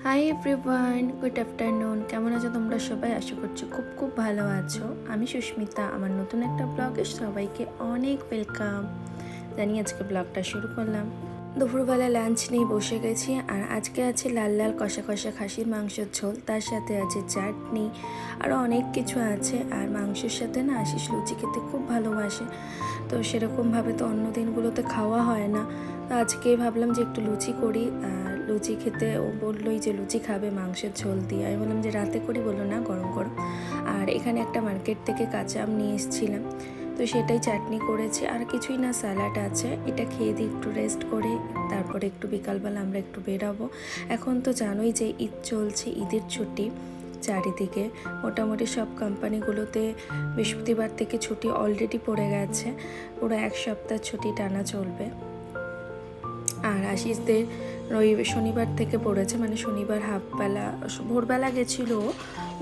Hi everyone, good afternoon. কেমন আছো তোমরা সবাই? আশা করছি খুব ভালো আছো। আমি সুস্মিতা, আমার নতুন একটা ব্লগে সবাইকে অনেক ওয়েলকাম জানিয়ে আজকে ব্লগটা শুরু করলাম। দুপুরবেলা লাঞ্চ নিয়ে বসে গেছি, আর আজকে আছে লাল লাল কষা কষা খাসির মাংসের ঝোল, তার সাথে আছে চাটনি, আরও অনেক কিছু আছে। আর মাংসের সাথে না আশিস লুচি খেতে খুব ভালোবাসে, তো সেরকমভাবে তো অন্য দিনগুলোতে খাওয়া হয় না। তো আজকে ভাবলাম যে একটু লুচি করি। আর লুচি খেতে ও বললোই যে লুচি খাবে মাংসের ঝোল দিয়ে। আমি বললাম যে রাতে করি, বললো না গরম গরম। আর এখানে একটা মার্কেট থেকে কাঁচা আম নিয়ে এসেছিলাম, তো সেটাই চাটনি করেছি, আর কিছুই না, স্যালাড আছে। এটা খেয়ে দিয়ে একটু রেস্ট করে তারপরে একটু বিকালবেলা আমরা একটু বেরাবো। এখন তো জানোই যে ঈদ চলছে, ঈদের ছুটি চারিদিকে, মোটামুটি সব কোম্পানিগুলোতে বৃহস্পতিবার থেকে ছুটি অলরেডি পড়ে গেছে, পুরো এক সপ্তাহ ছুটি টানা চলবে। আর আশিসদের শনিবার থেকে পড়েছে, মানে শনিবার হাফবেলা ভোরবেলা গেছিলো,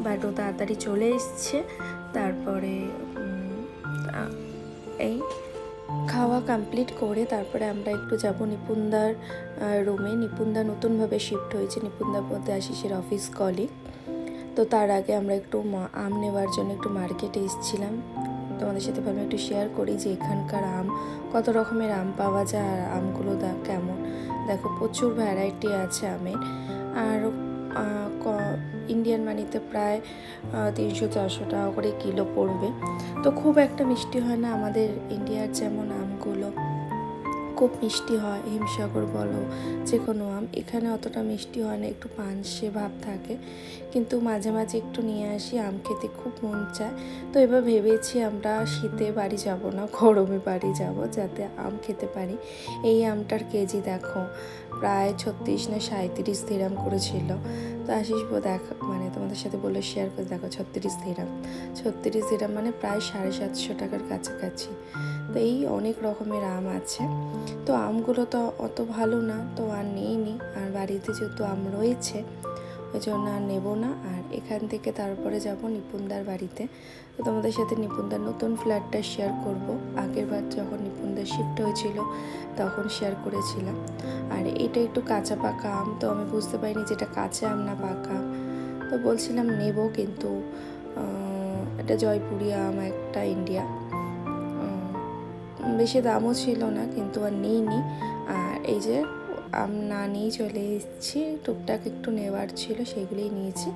বাট ও তাড়াতাড়ি চলে এসছে। তারপরে এই খাওয়া কমপ্লিট করে তারপরে আমরা একটু যাব নিপুণদার রুমে। নিপুণদা নতুনভাবে শিফট হয়েছে, নিপুণদার মধ্যে আশিসের অফিস কলিগ। তো তার আগে আমরা একটু আম নেওয়ার জন্য একটু মার্কেটে এসেছিলাম। তোমাদের সাথে ভাবলাম একটু শেয়ার করি যে এখানকার আম, কত রকমের আম পাওয়া যায় আর আমগুলো কেমন। দেখো প্রচুর ভ্যারাইটি আছে আমের। আর ইন্ডিয়ান মানিতে প্রায় 300-400 টাকা করে কিলো পড়বে। তো খুব একটা মিষ্টি হয় না আমাদের ইন্ডিয়ার যেমন আমগুলো, খুব মিষ্টি হয়। হিমসাগর বলো যে কোনো আম, এখানে অতটা মিষ্টি হয় না, একটু পানসে ভাব থাকে। কিন্তু মাঝে মাঝে একটু নিয়ে আসি, আম খেতে খুব মন চায়। তো এবার ভেবেছি আমরা শীতে বাড়ি যাব না, গরমে বাড়ি যাব, যাতে আম খেতে পারি। এই আমটার কেজি দেখো প্রায় 36 না 37 দিরহাম করেছিল। তো আশিস মানে তোমাদের সাথে বলে শেয়ার করে, দেখো 36 দিরহাম মানে প্রায় 750 টাকার কাছাকাছি। তো এই অনেক রকমের আম আছে। তো আমগুলো তো অত ভালো না, তো আর নিইনি। আর বাড়িতে যেহেতু আম রয়েছে ওই জন্য আর নেবো না। আর এখান থেকে তারপরে যাব নিপুণদার বাড়িতে। তো তোমাদের সাথে নিপুণদার নতুন ফ্ল্যাটটা শেয়ার করব। আগের বার যখন নিপুণদার শিফট হয়েছিল তখন শেয়ার করেছিলাম। আর এটা একটু কাঁচা পাকা আম, তো আমি বুঝতে পারিনি যেটা কাঁচা আম না পাকা আম। তো বলছিলাম নেব, কিন্তু এটা জয়পুরি আম একটা, ইন্ডিয়া, বেশি দামও ছিল না, কিন্তু আর নিইনি। আর এই যে আম না নিয়ে চলে এসেছি, টুকটাক একটু নেওয়ার ছিল সেগুলোই নিয়েছি।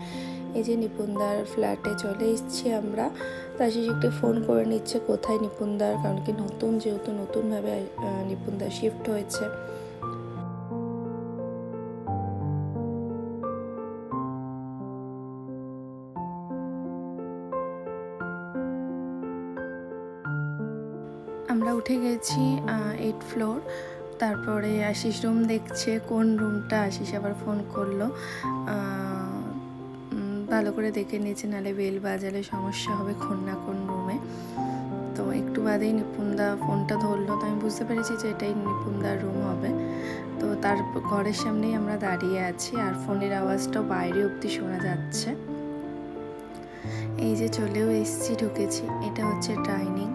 এই যে নিপুণদার ফ্ল্যাটে চলে এসেছি আমরা। তার শেষে একটু ফোন করে নিচ্ছে কোথায় নিপুণদার, কারণ কি যেহেতু নতুনভাবে নিপুণদার শিফট হয়েছে। আমরা উঠে গেছি 8th ফ্লোর। তারপরে আশিস রুম দেখছে, কোন রুমটা, আশিস আবার ফোন করলো, ভালো করে দেখে নিয়েছে, নাহলে বেল বাজালে সমস্যা হবে কোন রুমে। তো একটু বাদেই নিপুণদা ফোনটা ধরলো, তো আমি বুঝতে পেরেছি যে এটাই নিপুণদার রুম হবে। তো তার ঘরের সামনেই আমরা দাঁড়িয়ে আছি, আর ফোনের আওয়াজটাও বাইরে অবধি শোনা যাচ্ছে। এই যে চলেও এসেছি, ঢুকেছি। এটা হচ্ছে ডাইনিং,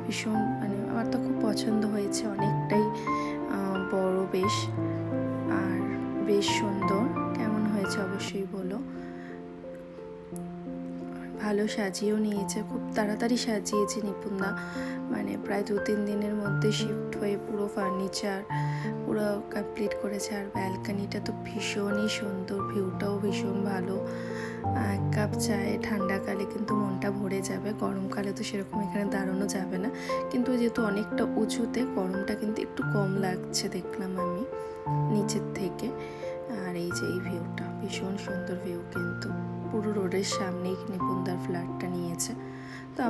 ভীষণ মানে আমার তো খুব পছন্দ হয়েছে, অনেকটাই বড় বেশ, আর বেশ সুন্দর। কেমন হয়েছে অবশ্যই বলো। ভালো সাজিয়েও নিয়েছে, খুব তাড়াতাড়ি সাজিয়েছে নিপুণদা, মানে প্রায় 2-3 দিনের মধ্যে শিফট হয়ে পুরো ফার্নিচার পুরো কমপ্লিট করেছে। আর ব্যালকানিটা তো ভীষণই সুন্দর, ভিউটাও ভীষণ ভালো। এক কাপ চায়ে ঠান্ডাকালে কিন্তু মনটা ভরে যাবে, গরমকালে তো সেরকম এখানে দাঁড়ানো যাবে না, কিন্তু যেহেতু অনেকটা উঁচুতে গরমটা কিন্তু একটু কম লাগছে দেখলাম আমি নিচের থেকে। আর এই যে এই ভিউটা ভীষণ সুন্দর ভিউ, কিন্তু পুরো রোডের সামনেই নিপুণদার ফ্ল্যাটটা নিয়েছে। তো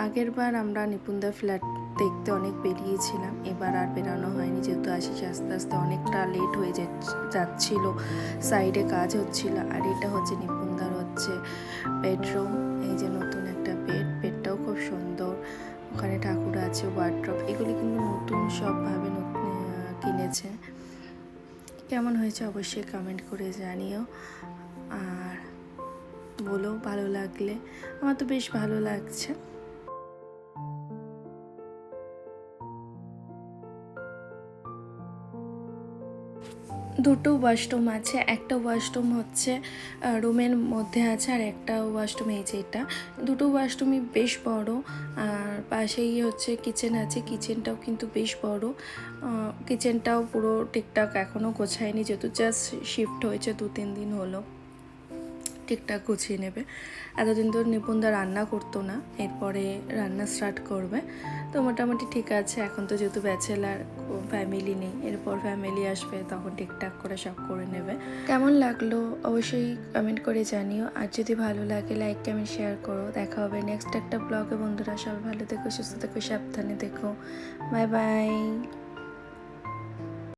আগের বার আমরা নিপুণদার ফ্ল্যাট দেখতে অনেক বেরিয়েছিলাম, এবার আর বেরানো হয়নি, যেহেতু আশিস আস্তে আস্তে অনেকটা লেট হয়ে যাচ্ছিল, সাইডে কাজ হচ্ছিল। আর এটা হচ্ছে নিপুণদার হচ্ছে বেডরুম। এই যে নতুন একটা বেডটাও খুব সুন্দর, ওখানে ঠাকুর আছে, ওয়ার্ড্রপ, এগুলি কিন্তু নতুন সবভাবে কিনেছে। কেমন হয়েছে অবশ্যই কমেন্ট করে জানিও, আর বলো ভালো লাগলে। আমার তো বেশ ভালো লাগছে। দুটো ওয়াশরুম আছে, একটা ওয়াশরুম হচ্ছে রুমের মধ্যে আছে, আর একটা ওয়াশরুম এই যে এটা। দুটো ওয়াশরুমই বেশ বড়, আর পাশেই হচ্ছে কিচেন আছে, কিচেনটাও কিন্তু বেশ বড়। কিচেনটাও পুরো ঠিকঠাক এখনও গোছায়নি, যেহেতু জাস্ট শিফট হয়েছে 2-3 দিন হলো, ঠিকঠাক গুছিয়ে নেবে। এতদিন তো নিপুণদা রান্না করতো না, এরপরে রান্না স্টার্ট করবে। তো মোটামুটি ঠিক আছে, এখন তো যেহেতু ব্যাচেলার, ফ্যামিলি নেই, এরপর ফ্যামিলি আসবে তখন ঠিকঠাক করে সব করে নেবে। কেমন লাগলো অবশ্যই কমেন্ট করে জানিও, আর যদি ভালো লাগে লাইক কমেন্ট শেয়ার করো। দেখা হবে নেক্সট একটা ব্লগে বন্ধুরা। সবাই ভালো থেকো, সুস্থ থেকো, সাবধানে থেকো। Bye bye.